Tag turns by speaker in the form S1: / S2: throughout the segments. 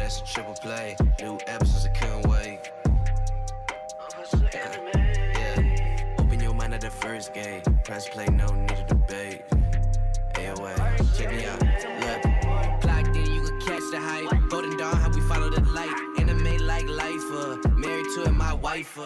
S1: that's a triple play. New episodes, I couldn't wait. Yeah, open your mind at the first gate. Press play, no need to debate. AOA, check me out. Look, clocked in, you can catch the hype. Golden Dawn, how we follow the light. Anime like life, married to it, my wife.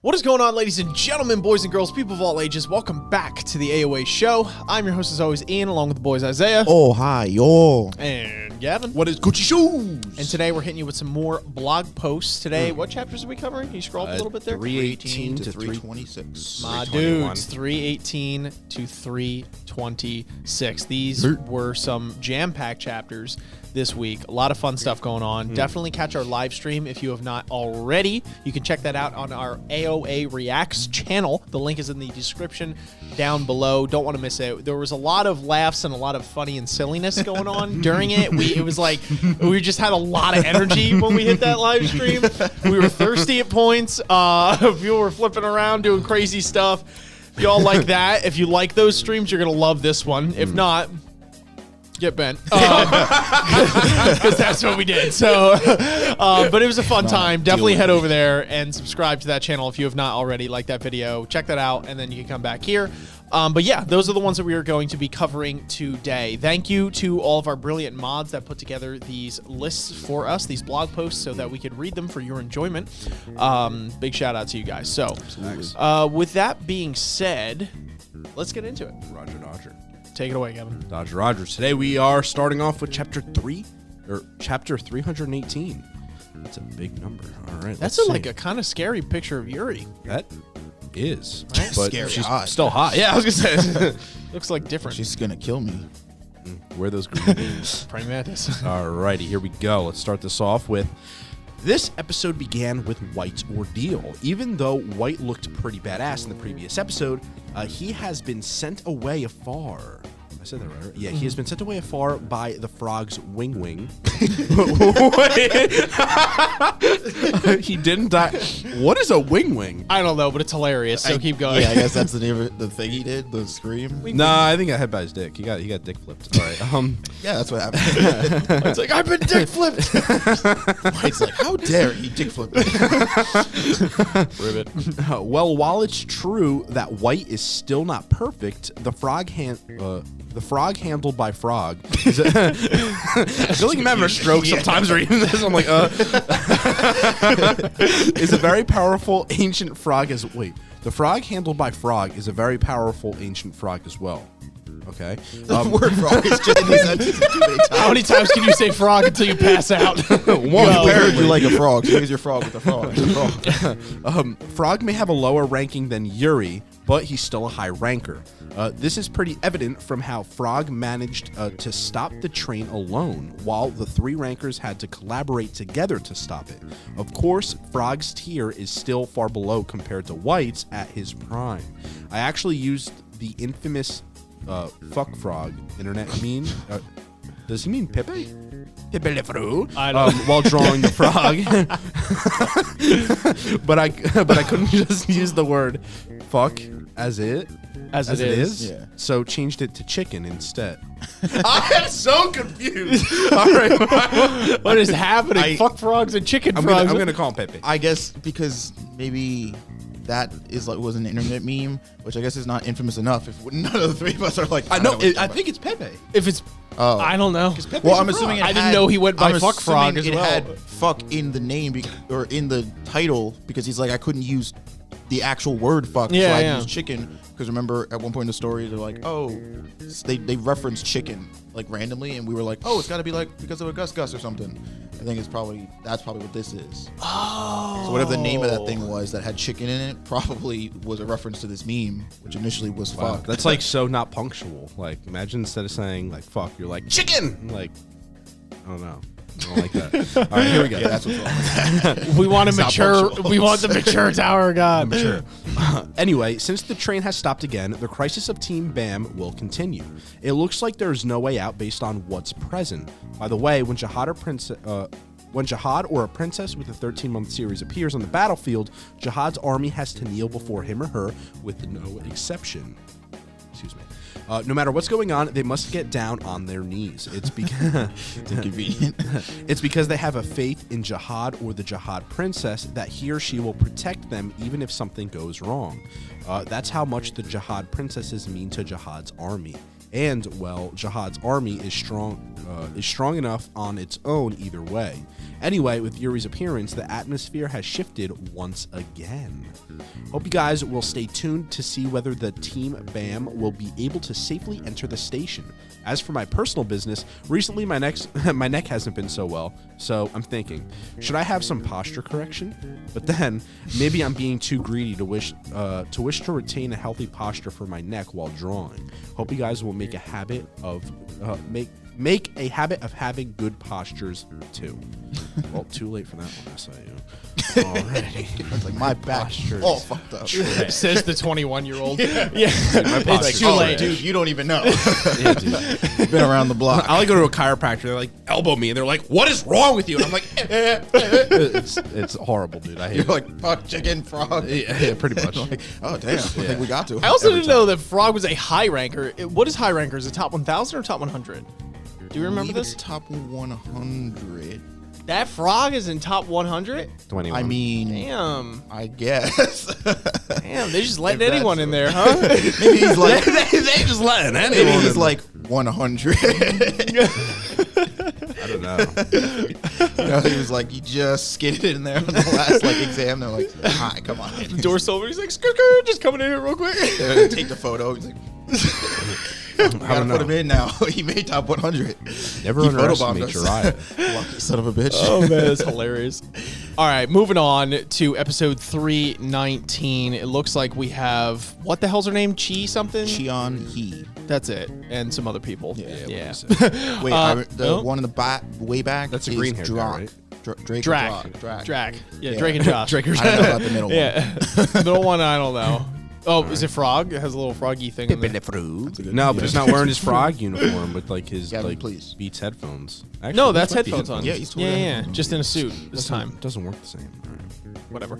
S2: What is going on, ladies and gentlemen, boys and girls, people of all ages? Welcome back to the AOA show. I'm your host, as always, Ian, along with the boys Isaiah.
S3: Oh, hi, yo.
S2: And Gavin.
S3: What is Gucci shoes?
S2: And today we're hitting you with some more blog posts. Today, what chapters are we covering? Can you scroll up a little bit there?
S3: 318 to 326.
S2: My dudes, 318 to 326. These were some jam-packed chapters this week. A lot of fun stuff going on. Definitely catch our live stream if you have not already. You can check that out on our AOA Reacts channel. The link is in the description down below. Don't want to miss it. There was a lot of laughs and a lot of funny and silliness going on during it. It was like we just had a lot of energy when we hit that live stream. We were thirsty at points. People were flipping around doing crazy stuff. If y'all like that, if you like those streams, you're going to love this one. If not, get bent, because that's what we did. So, but it was a fun time. Definitely head over there and subscribe to that channel if you have not already. Like that video, check that out, and then you can come back here. But yeah, those are the ones that we are going to be covering today. Thank you to all of our brilliant mods that put together these lists for us, these blog posts, so that we could read them for your enjoyment. Big shout out to you guys. So, with that being said, let's get into it.
S4: Roger.
S2: Take it away, Kevin.
S4: Roger. Today we are starting off with chapter 318. That's a big number. All right.
S2: That's like a kind of scary picture of Yuri.
S4: That is.
S2: Right?
S4: But
S3: Scary
S4: she's
S3: hot.
S4: still hot. Yeah, I was going to say.
S2: Looks like different.
S3: She's gonna kill me.
S4: Wear those green beans.
S2: Praying mantis.
S4: All righty, here we go. Let's start this off with... This episode began with White's ordeal. Even though White looked pretty badass in the previous episode, he has been sent away afar. I said that right? Yeah, he has been sent away afar by the frog's wing. He didn't die. What is a wing?
S2: I don't know, but it's hilarious, so keep going.
S3: Yeah, I guess that's the name of the thing he did, the scream.
S4: Nah, I think I hit by his dick. He got dick flipped. All right.
S3: Yeah, that's what happened.
S2: It's like, I've been dick flipped.
S3: It's like, how dare he dick flip me?
S2: Ribbit.
S4: Well, while it's true that White is still not perfect, the frog handled by Frog. I feel like I'm having a stroke sometimes reading this. I'm like, is a very powerful ancient frog the frog handled by Frog is a very powerful ancient frog as well. Okay.
S3: The word frog is just in these sentences too many times.
S2: How many times can you say frog until you pass out?
S3: Apparently like a frog, so use your frog with a frog.
S4: Frog may have a lower ranking than Yuri, but he's still a high ranker. This is pretty evident from how Frog managed to stop the train alone, while the three rankers had to collaborate together to stop it. Of course, Frog's tier is still far below compared to White's at his prime. I actually used the infamous fuck Frog internet meme. Does he mean Pepe? Pepe Le Frou. While drawing the frog. but I couldn't just use the word fuck as it is.
S3: Yeah.
S4: So changed it to chicken instead. I am so confused. All right.
S2: What is happening? Fuck frogs and chicken
S4: I'm
S2: frogs.
S4: gonna call him Pepe.
S3: I guess because maybe that was an internet meme, which I guess is not infamous enough. If none of the three of us are like,
S4: I know. I think it's Pepe.
S2: If it's, I don't know.
S3: Well, I'm assuming
S2: I didn't know he went by fuck frog as well.
S3: It had fuck in the name or in the title because he's like, I couldn't use the actual word fuck, so I used chicken. Because remember, at one point in the story, they're like, oh, they referenced chicken like randomly, and we were like, oh, it's got to be like because of a Gus or something. I think that's probably what this is.
S2: Oh.
S3: So whatever the name of that thing was that had chicken in it probably was a reference to this meme, which initially was fuck.
S4: That's like so not punctual. Like imagine instead of saying like fuck, you're like chicken. Like I don't know. I don't like that. All right, here we go.
S3: Yeah, that's what's wrong with that.
S2: We want to mature. We want the mature Tower God.
S4: Mature. Anyway, since the train has stopped again, the crisis of Team Bam will continue. It looks like there's no way out based on what's present. By the way, when Jihad or a princess with a 13-month series appears on the battlefield, Jihad's army has to kneel before him or her with no exception. Excuse me. No matter what's going on, they must get down on their knees. It's because
S3: Inconvenient.
S4: it's because they have a faith in Jihad or the Jihad princess that he or she will protect them even if something goes wrong. That's how much the Jihad princesses mean to Jihad's army. And, well, Jihad's army is strong enough on its own either way. Anyway, with Yuri's appearance, the atmosphere has shifted once again. Hope you guys will stay tuned to see whether the Team BAM will be able to safely enter the station. As for my personal business, recently my neck hasn't been so well, so I'm thinking, should I have some posture correction? But then, maybe I'm being too greedy to wish to retain a healthy posture for my neck while drawing. Hope you guys will make a habit of make a habit of having good postures too. Well, too late for that one, SIU. Already.
S3: It's like my back all fucked up.
S2: Says the 21-year-old. Yeah.
S4: My
S2: It's
S4: posture's
S2: too late.
S3: Dude, you don't even know.
S4: Yeah, dude.
S3: Been around the block.
S4: I like go to a chiropractor. They're like, elbow me, and they're like, "What is wrong with you?" And I'm like, it's horrible, dude. I hate
S3: You're
S4: it.
S3: like, fuck, chicken, frog.
S4: Yeah, pretty much.
S3: Like, oh, damn. I think we got to.
S2: I also
S3: Every
S2: didn't know that Frog was a high ranker. What is high ranker? Is it top 1,000 or top 100? Do you remember
S3: believe it's
S2: this?
S3: top 100.
S2: That Frog is in top 100?
S4: 21.
S3: I mean,
S2: Damn.
S3: I guess.
S2: Damn, they just letting
S3: If that's
S2: anyone
S3: so.
S2: in there, huh?
S3: Maybe he's like,
S4: they just letting
S3: maybe
S4: anyone.
S3: he's like 100.
S4: I don't know.
S3: You know, he was like, you just skidded in there on the last like exam. They're like, hi, come on.
S2: Door's open. He's like, skirt, just coming in here real quick.
S3: Take the photo. He's like, we gotta put him in now. He made top 100.
S4: Never
S3: He
S4: underestimate
S3: photobombed us.
S4: Jiraiya.
S3: Lucky son of a bitch.
S2: Oh, man, that's hilarious. All right, moving on to episode 319. It looks like we have, what the hell's her name? Chi something?
S3: Cheon Hee.
S2: That's it. And some other people.
S3: Yeah.
S2: Yeah.
S3: Wait, the
S2: no?
S3: one in the back, way back.
S4: That's a
S3: is
S4: green hair guy,
S3: Drak.
S4: right?
S3: Drake.
S2: Drac.
S3: Drac.
S2: Yeah,
S3: Yeah.
S2: Drake and Josh.
S3: I don't know about the middle one.
S2: Yeah. Middle one, I don't know. Oh, is it Frog? It has a little froggy thing in there.
S3: That's a good
S4: No,
S3: one.
S4: but he's not wearing his frog uniform with like his
S3: Gavin,
S4: like
S3: please.
S4: Beats headphones. Actually,
S2: No,
S4: these
S2: that's
S4: might be
S2: headphones on.
S3: Yeah, he's totally
S2: yeah.
S3: headphones.
S2: Just in a suit this time.
S4: Doesn't work the same. All right.
S2: Whatever.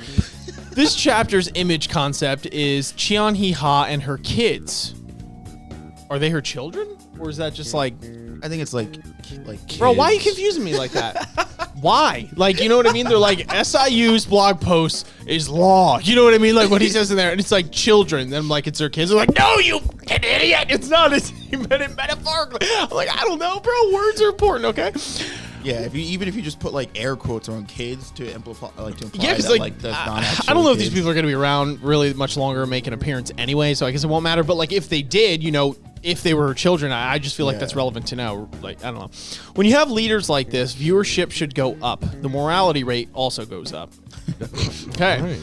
S2: This chapter's image concept is Cheon Hee Ha and her kids. Are they her children? Or is that just like...
S3: I think it's like
S2: Bro, why are you
S3: kids.
S2: confusing me like that? Why? Like, you know what I mean? They're like, SIU's blog post is law. You know what I mean? Like, what he says in there. And it's like children. Then I'm like, it's their kids. They're like, no, you fucking idiot. It's not. He meant it metaphorically. I'm like, I don't know, bro. Words are important, okay?
S3: Yeah, if you just put like air quotes on kids to imply
S2: Yeah, because
S3: that,
S2: like,
S3: that's not
S2: I
S3: actually
S2: don't know if these
S3: kids.
S2: people are going to be around really much longer and make an appearance anyway, so I guess it won't matter. But like, if they did, you know, if they were her children, I just feel like that's
S3: Yeah.
S2: relevant to know. Like, I don't know. When you have leaders like this, viewership should go up. The morality rate also goes up. Okay.
S4: All right.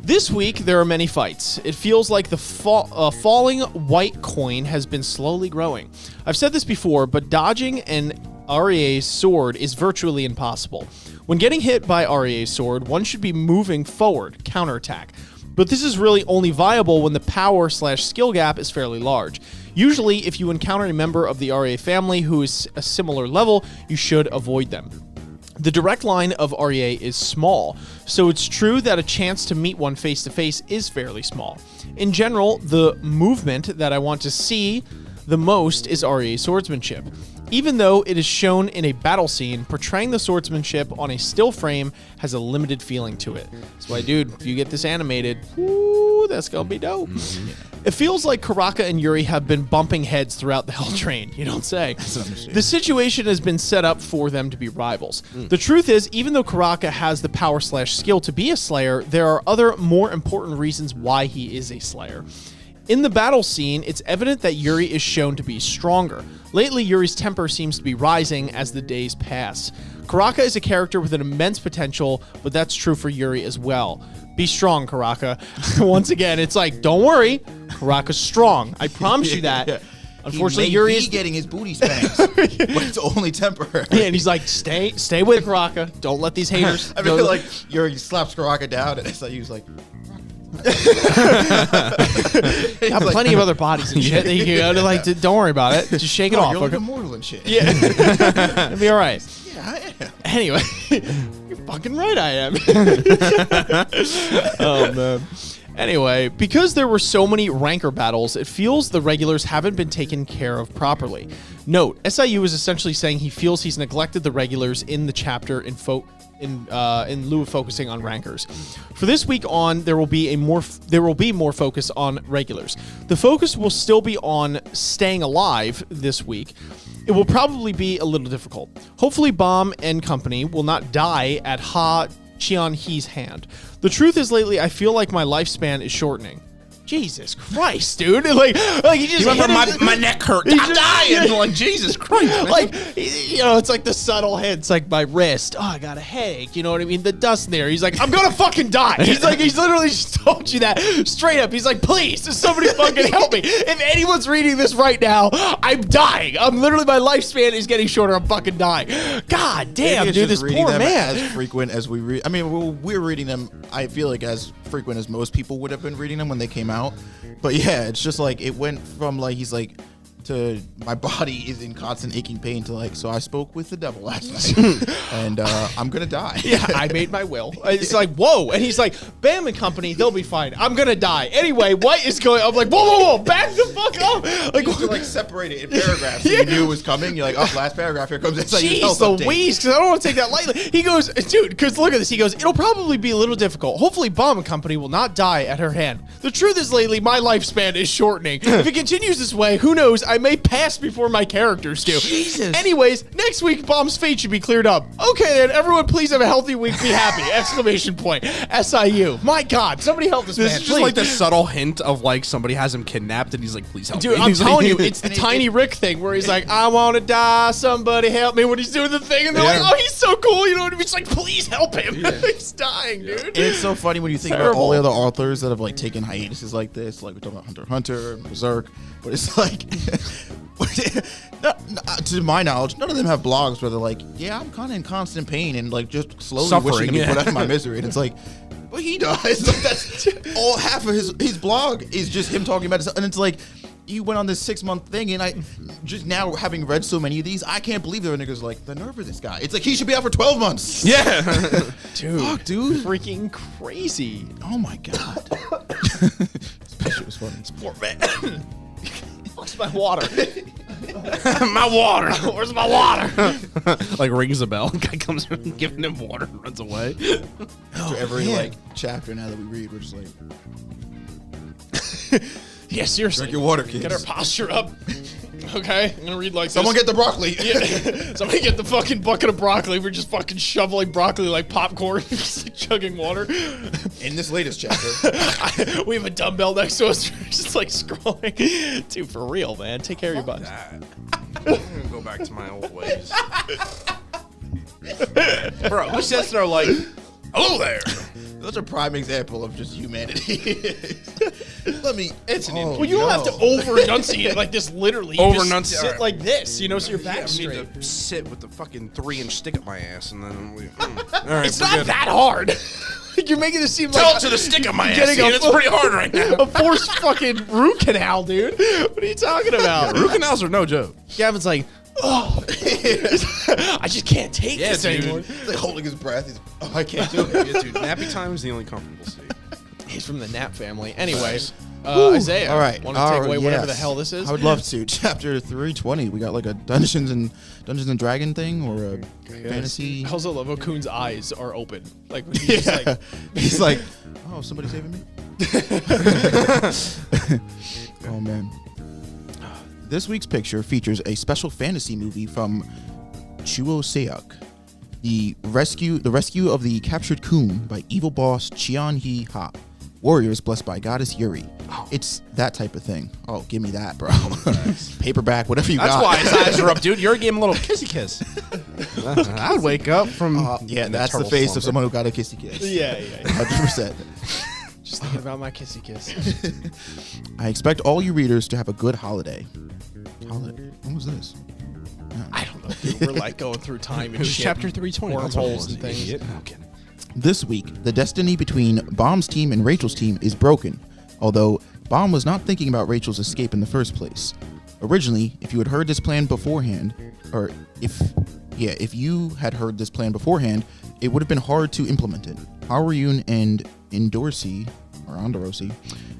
S2: This week, there are many fights. It feels like the falling white coin has been slowly growing. I've said this before, but dodging an REA's sword is virtually impossible. When getting hit by REA's sword, one should be moving forward, counterattack. But this is really only viable when the power/skill gap is fairly large. Usually, if you encounter a member of the REA family who is a similar level, you should avoid them. The direct line of REA is small, so it's true that a chance to meet one face-to-face is fairly small. In general, the movement that I want to see the most is REA swordsmanship. Even though it is shown in a battle scene, portraying the swordsmanship on a still frame has a limited feeling to it. That's why, dude, if you get this animated, woo, that's gonna be dope. It feels like Karaka and Yuri have been bumping heads throughout the Hell Train. You don't say. The situation has been set up for them to be rivals. The truth is, even though Karaka has the power/skill to be a Slayer, there are other more important reasons why he is a Slayer. In the battle scene, it's evident that Yuri is shown to be stronger. Lately, Yuri's temper seems to be rising as the days pass. Karaka is a character with an immense potential, but that's true for Yuri as well. Be strong, Karaka. Once again, it's like, don't worry, Karaka's strong. I promise you that.
S3: Yeah.
S2: Unfortunately,
S3: he
S2: Yuri
S3: may
S2: is...
S3: be getting his booty spanked, but it's only temporary.
S2: Yeah, and he's like, stay with Karaka. Don't let these haters...
S3: I feel like Yuri slaps Karaka down, and it's like he was like,
S2: You have plenty of other bodies and shit that you can go to, like, don't worry about it. Just shake it
S3: "Oh,
S2: off.
S3: you're like
S2: Okay?
S3: immortal and shit."
S2: Yeah. It'll be all right.
S3: Yeah, I am.
S2: Anyway, you're fucking right, I am. Oh, man. Anyway, because there were so many ranker battles, it feels the regulars haven't been taken care of properly. Note, SIU is essentially saying he feels he's neglected the regulars in the chapter in lieu of focusing on rankers. For this week on, there will be more focus on regulars. The focus will still be on staying alive this week. It will probably be a little difficult. Hopefully, Bomb and company will not die at Qianhee's hand. The truth is, lately, I feel like my lifespan is shortening. Jesus Christ, dude! Like he just
S4: my neck hurt. I'm dying. Like Jesus Christ, man.
S2: Like it's like the subtle hints, like my wrist. Oh, I got a headache. You know what I mean? The dust there. He's like, I'm gonna fucking die. He's literally just told you that straight up. He's like, please, does somebody fucking help me? If anyone's reading this right now, I'm dying. My lifespan is getting shorter. I'm fucking dying. God damn, dude, this poor man.
S3: As frequent as we read. I mean, we're reading them. I feel like as frequent as most people would have been reading them when they came out. But yeah, it's just like it went from like he's like to my body is in constant aching pain to like, so I spoke with the devil last night and I'm gonna die.
S2: Yeah, I made my will. It's like, whoa. And he's like, Bam and company, they'll be fine. I'm gonna die. Anyway, what is going on? I'm like, whoa, back the fuck up. Like,
S3: you have to like separate it in paragraphs so you knew it was coming. You're like, oh, last paragraph, here comes
S2: Jeez Louise, because I don't want to take that lightly. He goes, dude, because look at this. He goes, it'll probably be a little difficult. Hopefully Bomb and company will not die at her hand. The truth is, lately, my lifespan is shortening. If it continues this way, who knows? I may pass before my characters do.
S3: Jesus.
S2: Anyways, next week, Bomb's fate should be cleared up. Okay, then, everyone please have a healthy week. Be happy. Exclamation point. SIU. My God, somebody help this man,
S4: This is just
S2: please.
S4: like the subtle hint of like somebody has him kidnapped and he's like, please help me.
S2: Dude, I'm
S4: He's
S2: telling
S4: like-
S2: you, it's the Tiny Rick thing where he's like, I want to die, somebody help me, when he's doing the thing, and they're
S4: Yeah.
S2: like, oh, he's so cool, you know what I mean? It's like, please help him. He's dying, dude.
S3: And it's so funny when you think about all the other authors that have like taken hiatuses like this, like we're talking about Hunter x Hunter, Berserk, but it's like, to my knowledge, none of them have blogs where they're like, yeah, I'm kind of in constant pain and like just slowly
S4: Suffering,
S3: wishing to be
S4: yeah.
S3: put out of my misery. And it's like, but he does. Like, that's all half of his blog is just him talking about it. And it's like, you went on this 6-month thing, and I just now having read so many of these, I can't believe there are niggas like the nerve of this guy. It's like he should be out for 12 months.
S4: Yeah.
S2: Dude,
S3: Fuck, dude.
S2: freaking crazy.
S3: Oh my God. That shit was funny.
S2: Poor man. Where's my water?
S4: My water.
S2: Where's my water?
S4: Like rings a bell. Guy comes in giving him water and runs away.
S3: After every
S2: man.
S3: like chapter now that we read, we're just like,
S2: Yeah, seriously.
S3: drink your water, kids.
S2: Get our posture up. Okay, I'm gonna read like
S3: Someone
S2: this.
S3: get the broccoli.
S2: Yeah. Somebody get the fucking bucket of broccoli. We're just fucking shoveling broccoli like popcorn, just like chugging water.
S3: In this latest chapter.
S2: We have a dumbbell next to us. We're just like scrolling. Dude, for real, man. Take care of your butts.
S4: I'm gonna go back to my old ways. Bro, who sits there like, hello there?
S3: That's a prime example of just humanity. It's an
S2: Well, you don't have to over-enunciate like this, literally. You just
S4: Over-enunciate.
S2: sit like this, you know, so your
S4: I
S2: back's
S4: need
S2: straight.
S4: to sit with the fucking 3-inch stick up my ass and then we. All right,
S2: It's
S4: we're
S2: not
S4: good.
S2: that hard. You're making this seem
S4: Tell
S2: like
S4: it to the stick of my ass.
S2: getting
S4: Ian, it's pretty hard right now.
S2: a forced fucking root canal, dude. What are you talking about?
S4: Root canals are no joke.
S2: Gavin's like, oh, I just can't take
S4: Yeah,
S2: this
S4: dude.
S2: anymore.
S3: He's like holding his breath. He's, oh, I can't do it.
S4: Yeah, dude. Nappy time is the only comfortable state.
S2: He's from the Nap family. Anyway, Isaiah,
S3: All right.
S2: want to take away whatever the
S3: yes.
S2: hell this is?
S3: I would love to. Chapter 320. We got like a Dungeons and Dragon thing or a fantasy.
S2: I also love Okun's eyes are open. Like, when he's just like,
S3: He's like, oh, somebody saving me? Oh, man. This week's picture features a special fantasy movie from Chuo Seok. The rescue of the captured Kun by evil boss Qianhee Ha. Warriors blessed by goddess Yuri. It's that type of thing. Oh, give me that, bro. Paperback, whatever you
S4: That's
S3: got.
S4: why his eyes are up, dude. You're giving him a little kissy kiss. I'd wake up from.
S3: Yeah,
S4: the
S3: that's the
S4: turtle
S3: face of
S4: slumber.
S3: someone who got a kissy kiss.
S2: yeah.
S3: 100%.
S2: Just thinking about my kissy kiss.
S3: I expect all you readers to have a good holiday. When was this?
S2: I don't know, dude. We're like going through time and
S4: It was
S2: shit.
S4: chapter 320. That's what it
S2: Wormholes
S4: was,
S2: and things.
S4: idiot. No kidding.
S3: This week, the destiny between Bomb's team and Rachel's team is broken, although Bomb was not thinking about Rachel's escape in the first place. Originally, if you had heard this plan beforehand, if you had heard this plan beforehand, it would have been hard to implement it. Haoryun and Indorsey or Onderosi,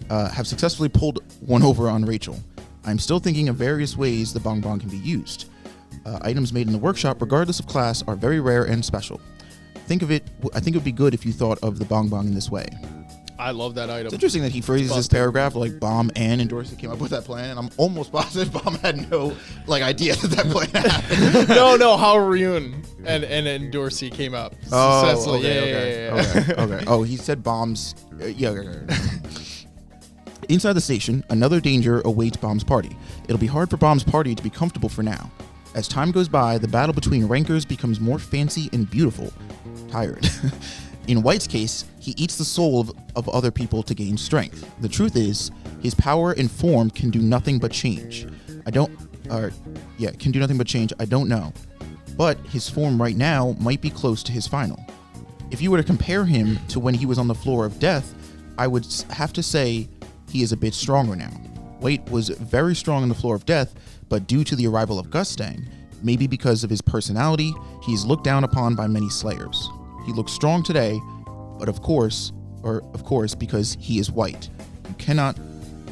S3: have successfully pulled one over on Rachel. I'm still thinking of various ways the bonbon can be used. Items made in the workshop, regardless of class, are very rare and special. I think it would be good if you thought of the bonbon in this way.
S2: I love that item.
S3: It's interesting that he phrases this paragraph like Bomb and Dorsey came up with that plan, and I'm almost positive Bomb had no idea that plan happened.
S2: no, Haroon and Dorsey came up. Successfully.
S3: Okay. Oh, he said Bomb's. Inside the station, another danger awaits Bomb's party. It'll be hard for Bomb's party to be comfortable for now. As time goes by, the battle between rankers becomes more fancy and beautiful. Tired. In White's case, he eats the soul of other people to gain strength. The truth is, his power and form can do nothing but change. I don't know. But his form right now might be close to his final. If you were to compare him to when he was on the floor of death, I would have to say he is a bit stronger now. White was very strong on the floor of death, but due to the arrival of Gustang, maybe because of his personality, he is looked down upon by many slayers. He looks strong today, but of course, because he is White. You cannot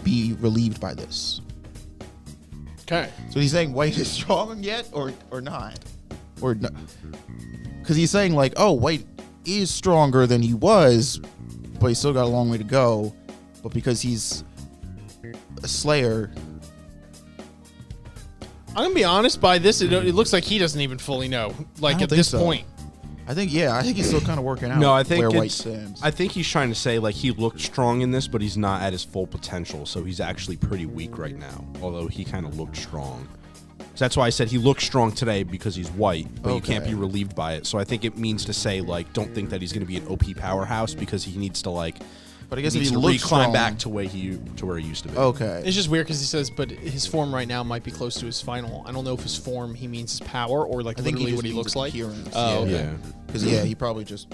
S3: be relieved by this.
S2: Okay.
S3: So he's saying White is strong yet, or not? Or no? Because he's saying White is stronger than he was, but he's still got a long way to go. But because he's a slayer,
S2: I'm gonna be honest. By this, it looks like he doesn't even fully know. At this point.
S3: I think he's still kind of working out.
S4: No, I think
S3: where White stands.
S4: I think he's trying to say he looked strong in this, but he's not at his full potential. So he's actually pretty weak right now. Although he kind of looked strong. So that's why I said he looks strong today because he's white, but you can't be relieved by it. So I think it means to say don't think that he's going to be an OP powerhouse because he needs to
S3: But I guess if he
S4: looks
S3: looks strong,
S4: back to where he used to be.
S3: Okay.
S2: It's just weird because he says, but his form right now might be close to his final. I don't know if his form he means his power or literally what he looks like.
S3: Appearance.
S2: Oh, okay.
S4: Yeah.
S3: Because he probably just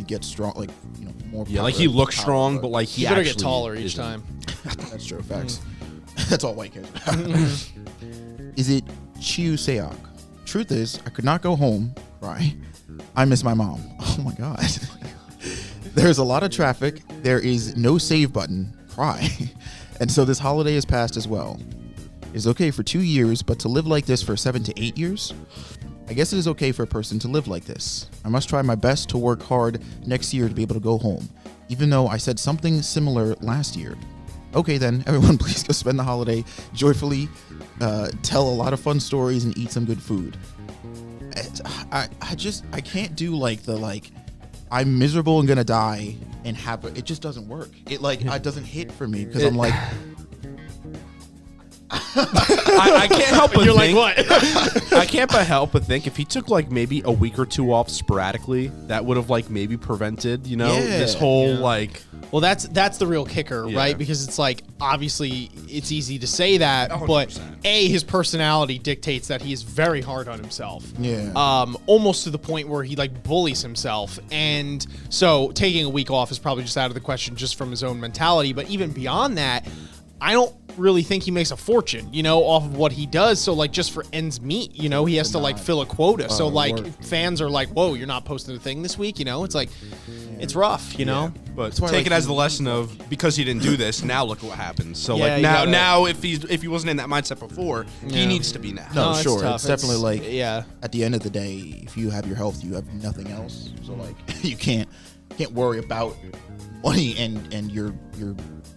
S3: gets strong, more.
S4: Yeah,
S3: power,
S4: he looks
S3: power,
S4: strong, but he
S2: better
S4: actually
S2: get taller each
S4: isn't.
S2: time.
S3: That's true. Facts. That's all White cares about. Is it Chiu Seok? Truth is, I could not go home. Cry. I miss my mom. Oh my god. There's a lot of traffic. There is no save button. Cry. And so this holiday has passed as well. It's okay for 2 years, but to live like this for 7 to 8 years? I guess it is okay for a person to live like this. I must try my best to work hard next year to be able to go home, even though I said something similar last year. Okay then, everyone please go spend the holiday joyfully, tell a lot of fun stories, and eat some good food. I can't do I'm miserable and gonna die and have it just doesn't work. It doesn't hit for me because I'm like
S4: I can't help but
S2: You're
S4: think,
S2: like, what?
S4: I can't but help but think if he took maybe a week or two off sporadically, that would have maybe prevented this whole
S2: Well, that's the real kicker,
S4: Yeah.
S2: right? Because it's obviously it's easy to say that,
S4: 100%.
S2: but his personality dictates that he is very hard on himself.
S3: Yeah.
S2: Almost to the point where he bullies himself, and so taking a week off is probably just out of the question, just from his own mentality. But even beyond that, I don't really think he makes a fortune, off of what he does. So just for ends meet, he has to fill a quota. So fans are whoa, you're not posting a thing this week, it's it's rough,
S4: But
S3: why,
S4: take it as the lesson of because he didn't do this, now look what happens. So
S2: Yeah, you
S4: now
S2: gotta-
S4: if he wasn't in that mindset before, he needs to be now.
S3: No,
S2: it's
S3: sure.
S2: tough.
S3: It's definitely
S2: yeah.
S3: at the end of the day, if you have your health, you have nothing else. So you can't worry about money and your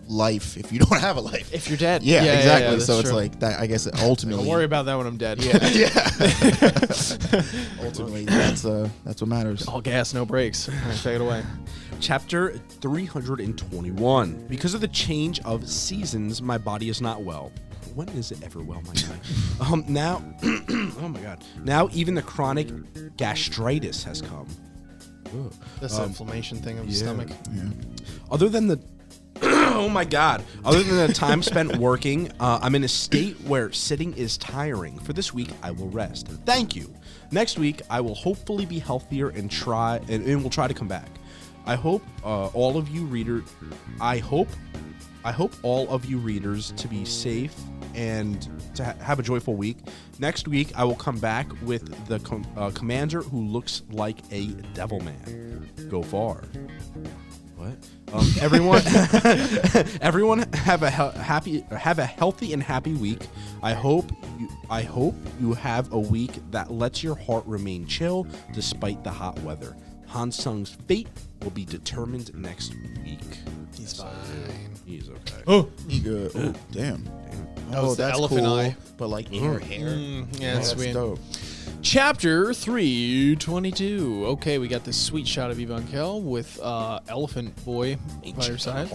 S3: life if you don't have a life.
S2: If you're dead.
S3: Yeah, exactly.
S2: that's
S3: So it's
S2: true.
S3: that. I guess ultimately.
S2: Don't worry about that when I'm dead.
S3: Ultimately, that's what matters.
S2: All gas, no brakes. All right, take it away.
S4: Chapter 321. Because of the change of seasons, my body is not well. When is it ever well, my guy? Now, oh my god. Now even the chronic gastritis has come. Ugh.
S2: That's the inflammation thing of the stomach.
S3: Yeah.
S4: Other than the oh my god. Other than the time spent working, I'm in a state where sitting is tiring. For this week, I will rest. Thank you. Next week, I will hopefully be healthier and we'll try to come back. I hope all of you readers to be safe and to have a joyful week. Next week, I will come back with the commander who looks like a devil man. Go far. What? Everyone, everyone have a healthy and happy week. I hope you have a week that lets your heart remain chill despite the hot weather. Han Sung's fate will be determined next week.
S2: He's fine.
S4: He's okay.
S2: Oh,
S3: He good. Oh, damn.
S2: That was the
S3: that's
S2: elephant
S3: cool.
S2: eye.
S3: But like in her hair.
S2: yeah, that's sweet.
S3: dope.
S2: Chapter 322. Okay, we got this sweet shot of Ivan Kell with Elephant Boy by her side.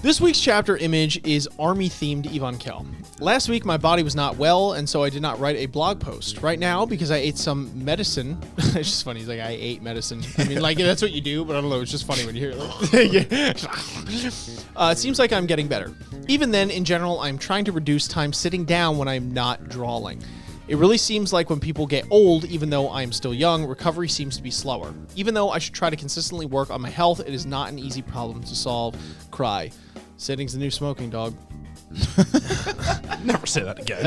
S2: This week's chapter image is army-themed Ivan Kell. Last week, my body was not well, and so I did not write a blog post. Right now, because I ate some medicine, it's just funny. He's like, I ate medicine. I mean, like, that's what you do, but I don't know. It's just funny when you hear it. It seems like I'm getting better. Even then, in general, I'm trying to reduce time sitting down when I'm not drawing. It really seems like when people get old, even though I am still young, recovery seems to be slower. Even though I should try to consistently work on my health, it is not an easy problem to solve. Cry. Sitting's the new smoking, dog.
S4: Never say that again.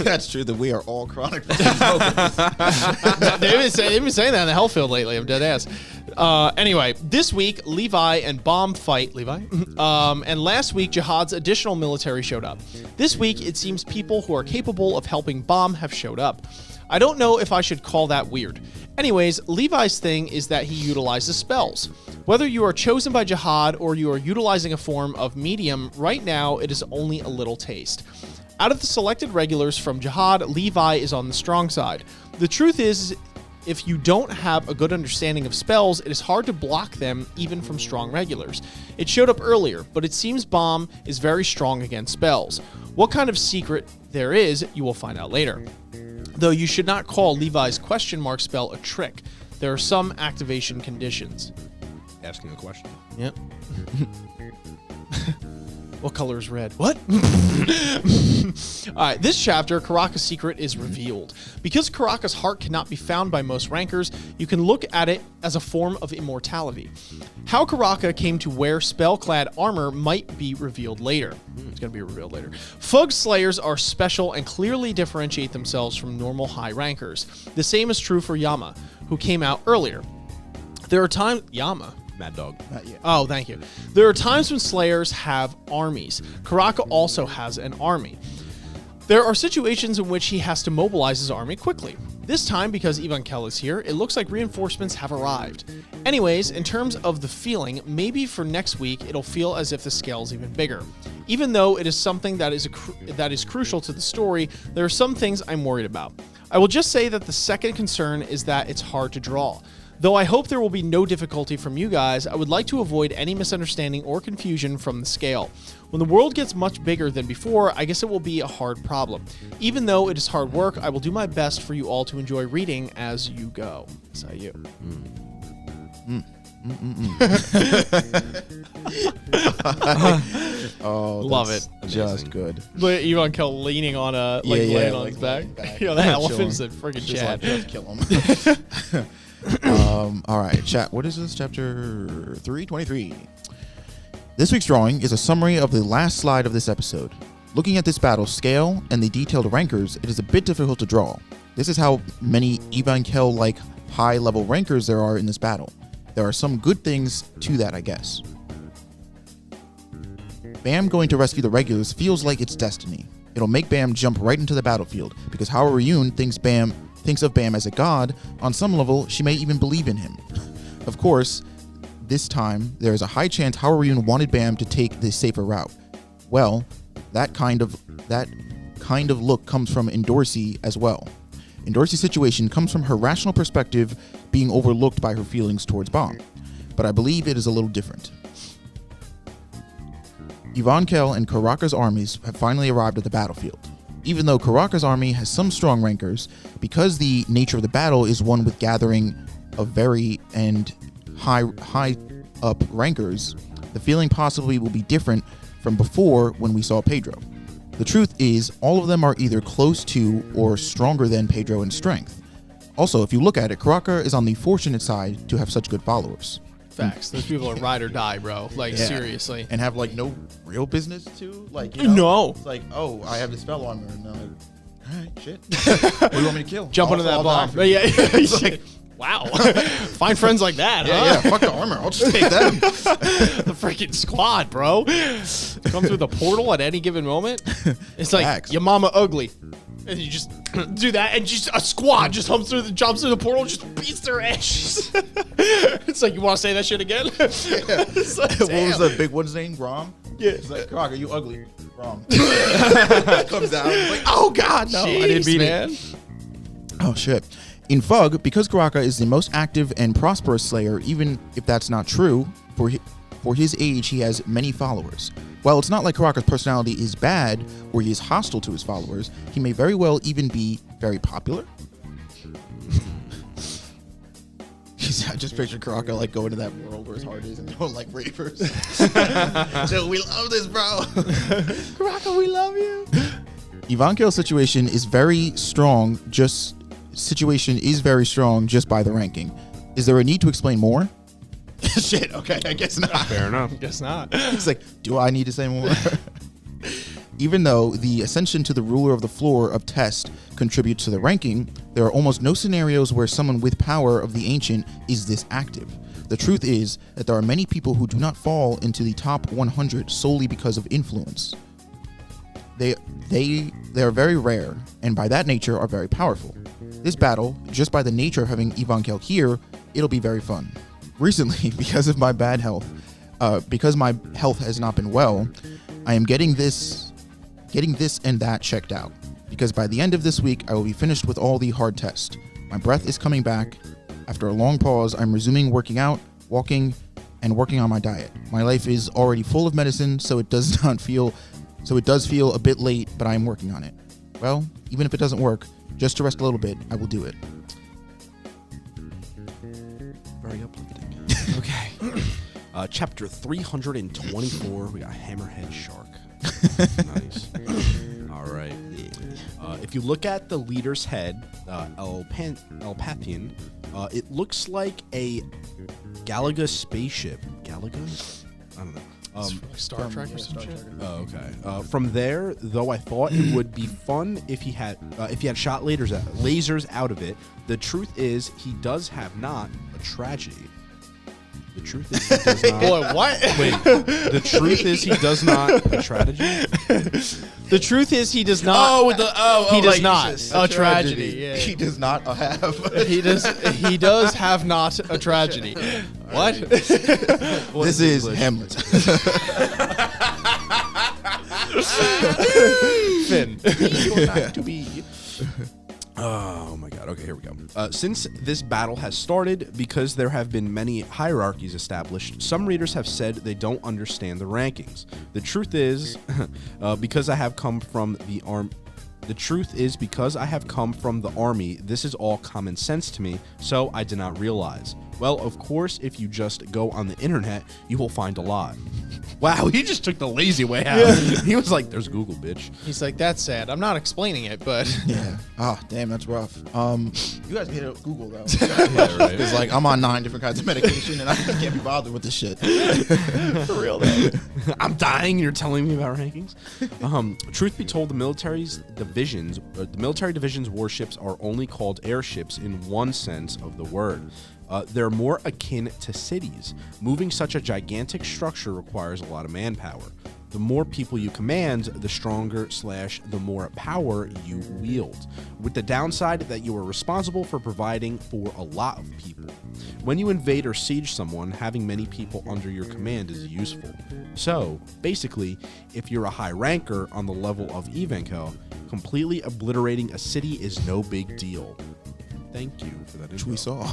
S3: That's true that we are all chronic.
S2: They've been saying that in the health field lately. I'm dead ass. Anyway, this week, Levi and Bomb fight. Levi? And last week, Jihad's additional military showed up. This week, it seems people who are capable of helping Bomb have showed up. I don't know if I should call that weird. Anyways, Levi's thing is that he utilizes spells. Whether you are chosen by Jihad or you are utilizing a form of medium, right now it is only a little taste. Out of the selected regulars from Jihad, Levi is on the strong side. The truth is, if you don't have a good understanding of spells, it is hard to block them even from strong regulars. It showed up earlier, but it seems Bomb is very strong against spells. What kind of secret there is, you will find out later. Though you should not call Levi's question mark spell a trick. There are some activation conditions.
S4: Asking a question.
S2: Yep. What color is red? What? All right, this chapter, Karaka's secret is revealed. Because Karaka's heart cannot be found by most rankers, you can look at it as a form of immortality. How Karaka came to wear spell-clad armor might be revealed later. It's going to be revealed later. Fug Slayers are special and clearly differentiate themselves from normal high rankers. The same is true for Yama, who came out earlier. There are times... Yama?
S4: Mad Dog.
S2: Oh, thank you. There are times when Slayers have armies. Karaka also has an army. There are situations in which he has to mobilize his army quickly. This time, because Ivan Kell is here, it looks like reinforcements have arrived. Anyways, in terms of the feeling, maybe for next week, it'll feel as if the scale is even bigger. Even though it is something that is crucial to the story, there are some things I'm worried about. I will just say that the second concern is that it's hard to draw. Though I hope there will be no difficulty from you guys, I would like to avoid any misunderstanding or confusion from the scale. When the world gets much bigger than before, I guess it will be a hard problem. Even though it is hard work, I will do my best for you all to enjoy reading as you go. SIU.
S3: Oh,
S2: love it.
S3: Just good.
S2: But Ivan Kell leaning on laying on his back. You know, that elephant's a friggin'
S3: Just
S2: Chad.
S3: like, just kill him. All right, chat. What is this? Chapter 323. This week's drawing is a summary of the last slide of this episode. Looking at this battle scale and the detailed rankers, it is a bit difficult to draw. This is how many Ivan Kell-like high-level rankers there are in this battle. There are some good things to that, I guess. Bam going to rescue the regulars feels like it's destiny. It'll make Bam jump right into the battlefield, because Howard Ryun thinks of Bam as a god. On some level, she may even believe in him. Of course, this time, there is a high chance Howard Ryun wanted Bam to take the safer route. Well, that kind of look comes from Endorsi as well. Endorsi's situation comes from her rational perspective being overlooked by her feelings towards Bam. But I believe it is a little different. Ivan Kell and Karaka's armies have finally arrived at the battlefield. Even though Karaka's army has some strong rankers, because the nature of the battle is one with gathering of very and high up rankers, the feeling possibly will be different from before when we saw Pedro. The truth is, all of them are either close to or stronger than Pedro in strength. Also, if you look at it, Karaka is on the fortunate side to have such good followers.
S2: Facts. Those people are ride or die, bro. Like,
S3: Yeah.
S2: seriously.
S3: And have like no real business to, like, you know,
S2: No.
S3: It's like, oh, I have the spell armor, and I'm like, all right, shit. What do you want me to kill?
S2: Jump
S3: I'll-
S2: into that
S3: I'll die
S2: bomb.
S3: for
S2: But
S3: you.
S2: yeah.
S3: It's like,
S2: Wow. Find friends like that, huh?
S3: Yeah, fuck the armor. I'll just take them.
S2: The freaking squad, bro. Come through the portal at any given moment. It's like,
S3: Facts.
S2: your mama ugly. And you just do that, and just a squad just jumps through the portal, just beats their ass. It's like, you want to say that shit again?
S3: Yeah.
S2: It's like,
S3: What
S2: damn.
S3: was the big one's name? Grom?
S2: Yeah.
S3: It's like, Croc, are you ugly? Grom. Comes down. It's like, oh, God, no. I didn't
S2: Jeez,
S3: beat
S2: man.
S3: it. Oh, shit. In Fug, because Karaka is the most active and prosperous Slayer, even if that's not true, for his age, he has many followers. While it's not like Karaka's personality is bad or he is hostile to his followers, he may very well even be very popular. I just picture Karaka like going to that world where his heart is and going like ravers. So we love this, bro. Karaka, we love you. Ivankel's situation is very strong. Just by the ranking. Is there a need to explain more? Shit. Okay, I guess not.
S4: Fair enough.
S2: Guess not.
S3: It's like, do I need to say more? Even though the ascension to the ruler of the floor of test contributes to the ranking, there are almost no scenarios where someone with power of the ancient is this active. The truth is that there are many people who do not fall into the top 100 solely because of influence. They are very rare, and by that nature are very powerful. This battle, just by the nature of having Ivankel here, it'll be very fun. Recently, because my health has not been well, I am getting this and that checked out. Because by the end of this week, I will be finished with all the hard tests. My breath is coming back. After a long pause, I'm resuming working out, walking, and working on my diet. My life is already full of medicine, so it does feel a bit late, but I am working on it. Well, even if it doesn't work, just to rest a little bit, I will do it.
S4: Very uplifting. Okay. Chapter 324. We got Hammerhead Shark. Nice. All right. If you look at the leader's head, Elpathian, it looks like a Galaga spaceship. Galaga? I don't know.
S2: Star Trek or some shit.
S4: Oh, okay. From there, though, I thought it would be fun if he had shot lasers out of it. The truth is, he does have not a tragedy. The truth is, he does not.
S2: Boy, what?
S4: Wait. The truth is, he does not a tragedy.
S2: The truth is, he does not. He does not a tragedy. Yeah.
S3: He does not have.
S2: He does have not a tragedy. What?
S3: This is Hamlet.
S2: Finn.
S3: To be.
S4: Oh my god. Okay, here we go. Since this battle has started, because there have been many hierarchies established, some readers have said they don't understand the rankings. The truth is, because I have come from the army, this is all common sense to me, so I did not realize. Well, of course, if you just go on the internet, you will find a lot. Wow, he just took the lazy way out. Yeah. He was like, there's Google, bitch.
S2: He's like, that's sad. I'm not explaining it, but...
S3: Yeah. Oh, damn, that's rough. You guys hit up Google, though.
S4: Yeah, right.
S3: Because, like, I'm on 9 different kinds of medication, and I can't be bothered with this shit. For real, though.
S4: I'm dying, you're telling me about rankings? Truth be told, the military division's warships are only called airships in one sense of the word. They're more akin to cities. Moving such a gigantic structure requires a lot of manpower. The more people you command, the stronger / the more power you wield, with the downside that you are responsible for providing for a lot of people. When you invade or siege someone, having many people under your command is useful. So, basically, if you're a high ranker on the level of Ivanko, completely obliterating a city is no big deal. Thank you for that info.
S3: Which we saw.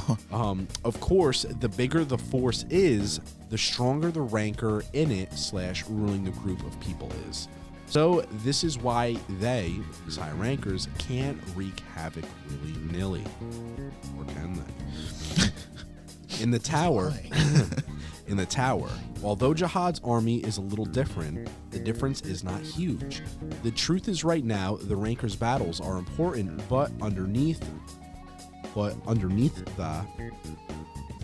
S4: Of course, the bigger the force is, the stronger the ranker in it / ruling the group of people is. So this is why they, these high rankers, can't wreak havoc willy-nilly. Or can they? In the tower, although Jihad's army is a little different, the difference is not huge. The truth is right now, the rankers' battles are important, but underneath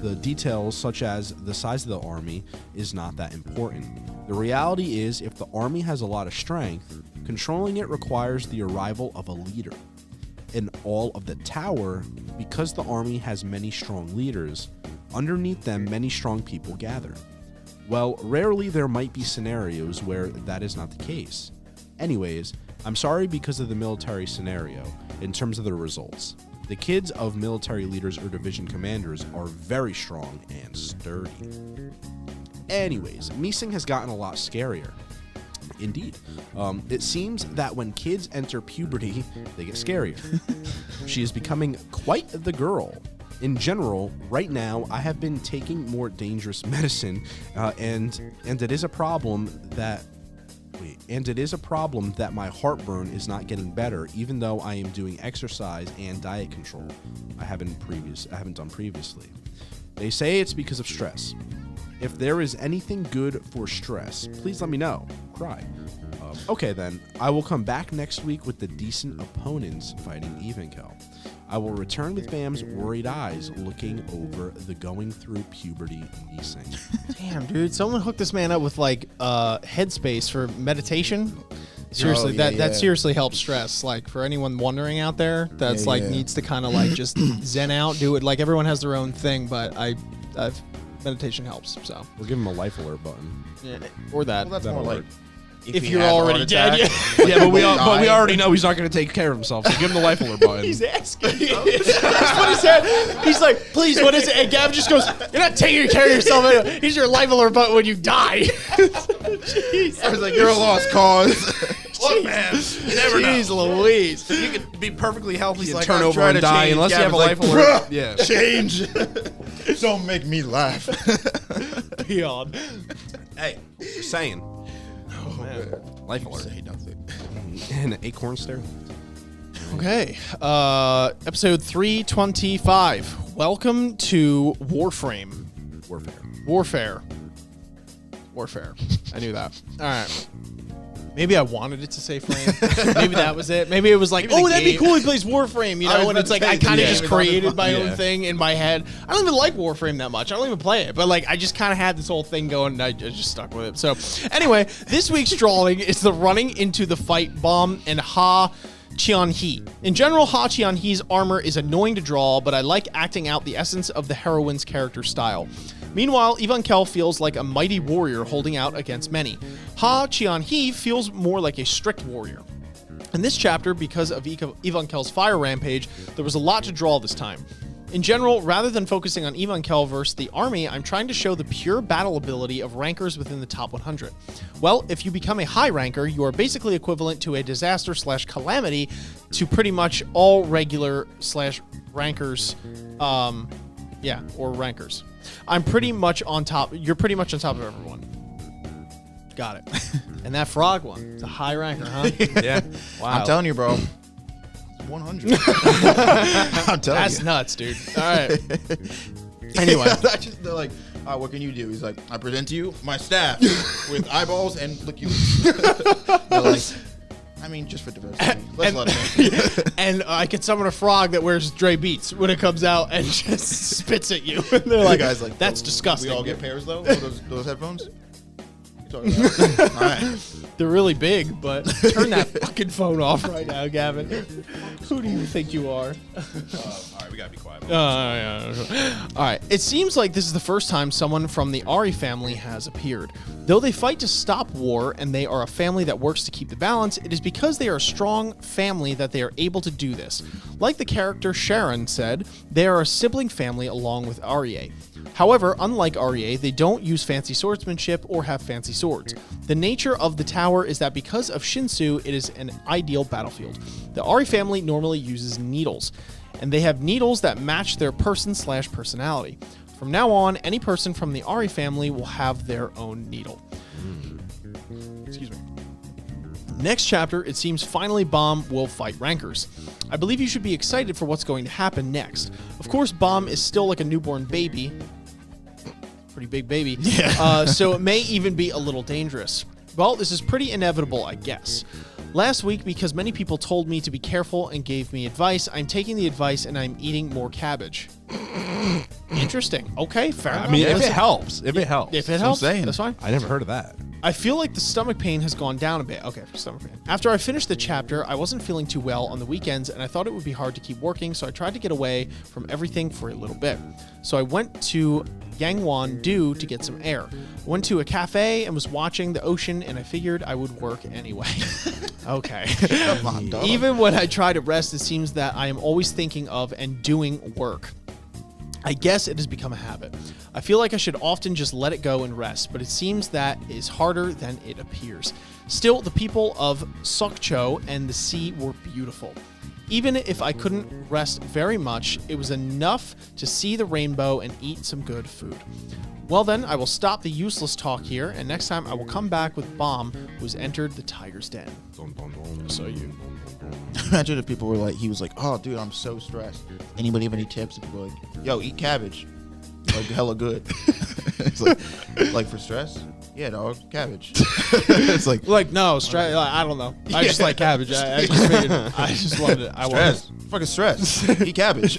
S4: the details, such as the size of the army, is not that important. The reality is, if the army has a lot of strength, controlling it requires the arrival of a leader. in all of the tower, because the army has many strong leaders, underneath them many strong people gather. Well, rarely there might be scenarios where that is not the case. Anyways, I'm sorry because of the military scenario in terms of the results. The kids of military leaders or division commanders are very strong and sturdy. Anyways, Missing has gotten a lot scarier. Indeed. It seems that when kids enter puberty, they get scarier. She is becoming quite the girl. In general, right now, I have been taking more dangerous medicine, and it is a problem that my heartburn is not getting better, even though I am doing exercise and diet control. I haven't done previously. They say it's because of stress. If there is anything good for stress, please let me know. Cry. Okay then, I will come back next week with the decent opponents fighting Evenkel. I will return with Bam's worried eyes looking over the going through puberty Missing.
S2: Damn, dude. Someone hooked this man up with like headspace for meditation. Seriously, that seriously helps stress. Like for anyone wondering out there that's needs to kind of like just zen out, do it. Like everyone has their own thing, but I've meditation helps. So
S4: We'll give him a life alert button.
S2: yeah, or that.
S3: Well, that's more like
S2: if
S3: he
S2: you're
S3: has a
S2: already
S3: heart
S2: dead,
S3: attack,
S2: yeah.
S4: Yeah, but we already know he's not going to take care of himself, so give him the life alert button.
S2: He's asking. That's what he said. He's like, please, what is it? And Gavin just goes, you're not taking care of yourself. He's your life alert button when you die. Jeez.
S3: I was like, you're a lost cause.
S4: Look, man, you never know.
S2: Jeez Louise.
S4: You could be perfectly healthy
S3: He's
S4: and
S3: like,
S4: turn
S3: I'm
S4: over
S3: trying
S4: and
S3: to
S4: die
S3: change.
S4: unless you have a life
S3: Gavin's
S4: alert.
S3: like,
S4: Yeah.
S3: Change. Don't make me laugh.
S2: Beyond.
S4: Hey, just saying.
S3: Oh, man.
S4: Life alert.
S3: Say nothing.
S4: And an acorn stare.
S2: Okay. Episode 325. Welcome to Warframe. Warfare. I knew that. All right. Maybe I wanted it to say frame. Maybe that was it. Maybe it was like,
S3: Maybe
S2: oh, that'd be
S3: game-
S2: cool. He plays Warframe, you
S3: I
S2: know.
S3: was
S2: And
S3: about
S2: it's
S3: to
S2: like
S3: say,
S2: I kind of
S3: yeah.
S2: just created my
S4: Yeah.
S2: own thing in my head. I don't even like Warframe that much. I don't even play it, but like I just kind of had this whole thing going, and I just stuck with it. So anyway, this week's drawing is the running into the fight bomb and Ha Qian-He. In general, Ha Qian-He's armor is annoying to draw, but I like acting out the essence of the heroine's character style. Meanwhile, Evenkel feels like a mighty warrior holding out against many. Ha Qian-He feels more like a strict warrior. In this chapter, because of Evenkel's fire rampage, there was a lot to draw this time. In general, rather than focusing on Evenkel versus the army, I'm trying to show the pure battle ability of rankers within the top 100. Well, if you become a high ranker, you are basically equivalent to a disaster/calamity to pretty much all regular/rankers, or rankers. I'm pretty much on top. You're pretty much on top of everyone. Got it. And that frog one, it's a high ranker, huh?
S4: Yeah.
S2: Wow.
S3: I'm telling you, bro. 100. I'm telling
S2: That's
S3: you.
S2: nuts, dude. All right. Anyway.
S3: They're like, what can you do? He's like, I present to you my staff with eyeballs and look you. They're like, I mean, just for diversity. Let's let him.
S2: And I could summon a frog that wears Dre Beats when it comes out and just spits at you. And they're like,
S3: Guys, like,
S2: that's disgusting.
S3: We all get pairs though. Those headphones. What are you talking about? All right.
S2: They're really big, but turn that fucking phone off right now, Gavin. Who do you think you are?
S4: All right, we gotta be quiet.
S2: All right. It seems like this is the first time someone from the Ari family has appeared. Though they fight to stop war and they are a family that works to keep the balance, it is because they are a strong family that they are able to do this. Like the character Sharon said, they are a sibling family along with Arie. However, unlike Arie, they don't use fancy swordsmanship or have fancy swords. The nature of the tower is that because of Shinsu, it is an ideal battlefield. The Ari family normally uses needles, and they have needles that match their person/personality. From now on, any person from the Ari family will have their own needle. Excuse me. Next chapter, it seems finally Bomb will fight rankers. I believe you should be excited for what's going to happen next. Of course, Bomb is still like a newborn baby. Pretty big baby. Yeah. So it may even be a little dangerous. Well, this is pretty inevitable, I guess. Last week, because many people told me to be careful and gave me advice, I'm taking the advice and I'm eating more cabbage. Interesting. Okay, fair enough.
S4: I mean, if
S2: Listen,
S4: it helps. If it helps.
S2: if it
S3: what I'm
S2: helps,
S3: saying.
S2: that's fine.
S4: I never heard of that.
S2: I feel like the stomach pain has gone down a bit. Okay, for stomach pain. After I finished the chapter, I wasn't feeling too well on the weekends, and I thought it would be hard to keep working, so I tried to get away from everything for a little bit. So I went to Yangwon-do to get some air. I went to a cafe and was watching the ocean, and I figured I would work anyway. Okay.
S3: Come on, dog.
S2: Even when I try to rest, it seems that I am always thinking of and doing work. I guess it has become a habit. I feel like I should often just let it go and rest, but it seems that is harder than it appears. Still, the people of Sokcho and the sea were beautiful. Even if I couldn't rest very much, it was enough to see the rainbow and eat some good food. Well then, I will stop the useless talk here, and next time I will come back with Bomb, who has entered the tiger's den. SIU.
S3: Imagine if people were like, he was like, oh, dude, I'm so stressed. Anybody have any tips? And people were like, yo, eat cabbage. Like, hella good. It's like for stress? Yeah, dog, cabbage. It's like
S2: No, I don't know. I just like cabbage. I just figured, I just wanted it.
S3: stress. Fucking stress. Eat cabbage.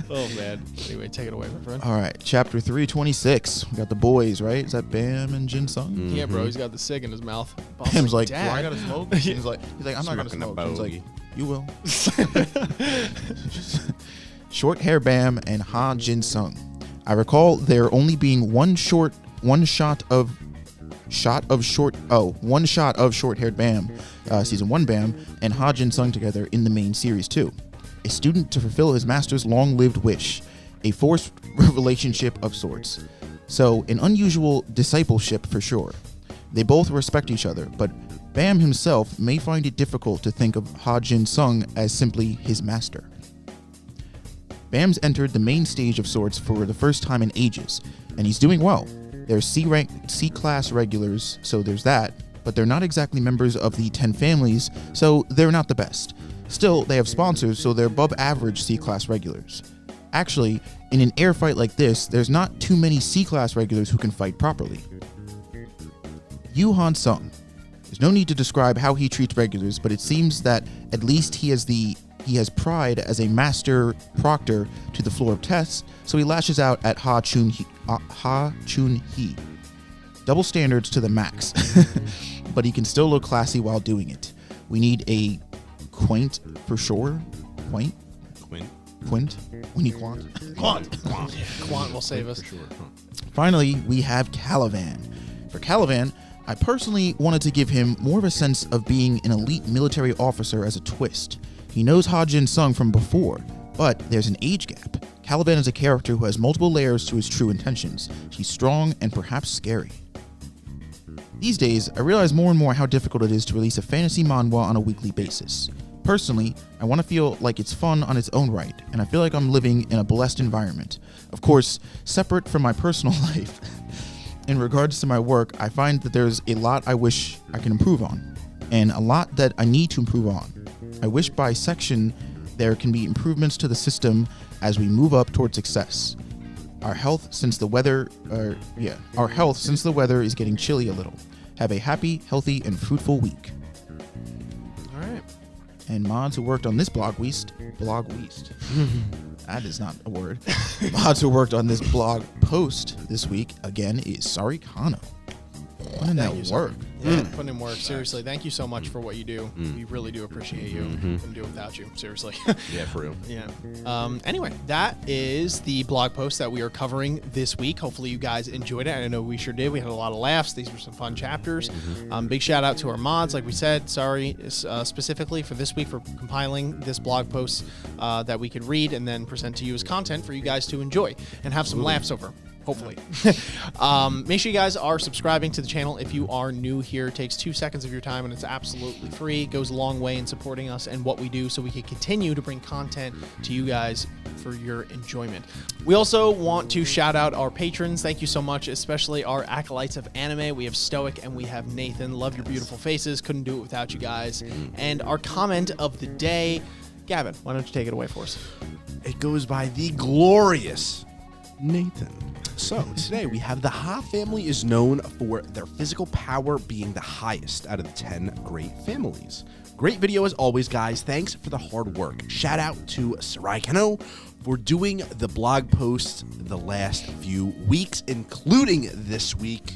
S2: Oh, man. Anyway, take it away, my friend.
S3: All right, chapter 326. We got the boys, right? Is that Bam and Jin Sung?
S2: Yeah, bro, he's got the cig in his mouth.
S3: Bam's like, do
S2: Dad.
S3: I gotta smoke? He's like, I'm not gonna
S4: Smoking a
S3: smoke. He's like,
S4: bogey.
S3: you will. Short hair Bam and Ha Jin Sung. I recall there only being one shot of short-haired Bam, season 1 Bam, and Ha Jin Sung together in the main series 2. A student to fulfill his master's long-lived wish, a forced relationship of sorts. So, an unusual discipleship for sure. They both respect each other, but Bam himself may find it difficult to think of Ha Jin Sung as simply his master. Bam's entered the main stage of sorts for the first time in ages, and he's doing well. They're C-class regulars, so there's that, but they're not exactly members of the 10 families, so they're not the best. Still, they have sponsors, so they're above average C-class regulars. Actually, in an air fight like this, there's not too many C-class regulars who can fight properly. Yu Han Sung. There's no need to describe how he treats regulars, but it seems that at least he has pride as a master proctor to the floor of tests, so he lashes out at Ha Chun-hee. Double standards to the max, but he can still look classy while doing it. We need a quaint for sure. Quaint? Quint? We need quant.
S2: Quant will save us.
S4: For sure.
S3: Finally, we have Calivan. For Calivan, I personally wanted to give him more of a sense of being an elite military officer as a twist. He knows Ha Jin Sung from before, but there's an age gap. Caliban is a character who has multiple layers to his true intentions. He's strong and perhaps scary. These days, I realize more and more how difficult it is to release a fantasy manhwa on a weekly basis. Personally, I want to feel like it's fun on its own right, and I feel like I'm living in a blessed environment. Of course, separate from my personal life. In regards to my work, I find that there's a lot I wish I can improve on, and a lot that I need to improve on. I wish by section there can be improvements to the system as we move up toward success. Our health since the weather is getting chilly a little. Have a happy, healthy, and fruitful week.
S2: All right.
S3: And mods who worked on this blog weast. That is not a word. Mods who worked on this blog post this week, again, is Sari Kano. Put in that work.
S2: Yeah, put in work. Seriously, thank you so much for what you do. We really do appreciate you. Couldn't do it without you. Seriously.
S4: Yeah, for real.
S2: Yeah. Anyway, that is the blog post that we are covering this week. Hopefully you guys enjoyed it. I know we sure did. We had a lot of laughs. These were some fun chapters. Big shout out to our mods. Like we said, sorry specifically for this week for compiling this blog post that we could read and then present to you as content for you guys to enjoy and have some laughs over. Hopefully. Make sure you guys are subscribing to the channel if you are new here. It takes 2 seconds of your time and it's absolutely free. It goes a long way in supporting us and what we do so we can continue to bring content to you guys for your enjoyment. We also want to shout out our patrons. Thank you so much, especially our acolytes of anime. We have Stoic and we have Nathan. Love your beautiful faces. Couldn't do it without you guys. And our comment of the day, Gavin, why don't you take it away for us?
S4: It goes by the glorious Nathan. So today we have the Ha family is known for their physical power being the highest out of the 10 great families. Great video as always, guys. Thanks for the hard work. Shout out to Sarai Kano for doing the blog posts the last few weeks, including this week.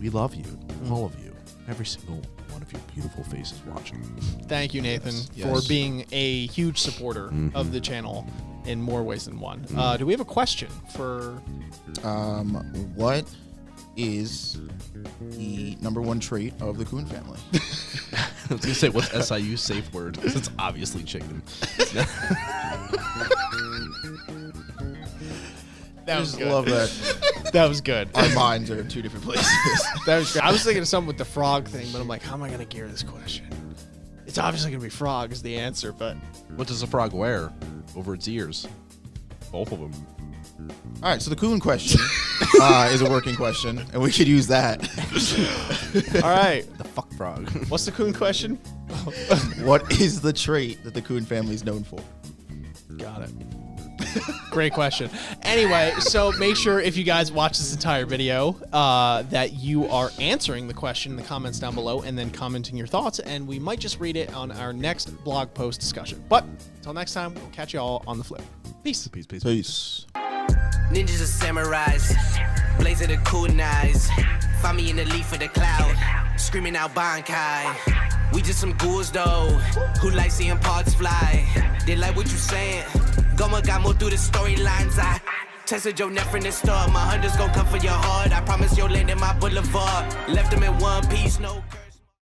S4: We love you, all of you, every single one of your beautiful faces watching.
S2: Thank you, Nathan,
S3: Yes.
S2: for being a huge supporter of the channel in more ways than one. Do we have a question for...
S3: What is the #1 trait of the Coon family?
S4: I was gonna say, what's SIU safe word? 'Cause it's obviously chicken.
S2: That
S3: I
S2: was
S3: just
S2: good.
S3: love that
S2: That was good.
S3: our minds are in two different places.
S2: That was great. I was thinking of something with the frog thing, but I'm like, how am I going to gear this question? It's obviously going to be frog is the answer, but...
S4: What does a frog wear over its ears? Both of them.
S3: All right, so the Coon question is a working question, and we could use that.
S2: All right.
S4: The fuck frog.
S2: What's the Coon question?
S3: What is the trait that the Coon family is known for?
S2: Got it. Great question. Anyway, so make sure if you guys watch this entire video that you are answering the question in the comments down below and then commenting your thoughts, and we might just read it on our next blog post discussion. But until next time, we'll catch you all on the flip. Peace.
S4: Peace, peace.
S3: Peace.
S1: Ninjas are samurais, blazing the kunais. Find me in the leaf of the cloud, screaming out Bankai. We just some ghouls though, who like seeing parts fly. They like what you saying, Goma got more through the storylines. I tested your neck from the start, my hunters gon' come for your heart. I promise you'll land in my boulevard, left them in one piece, no...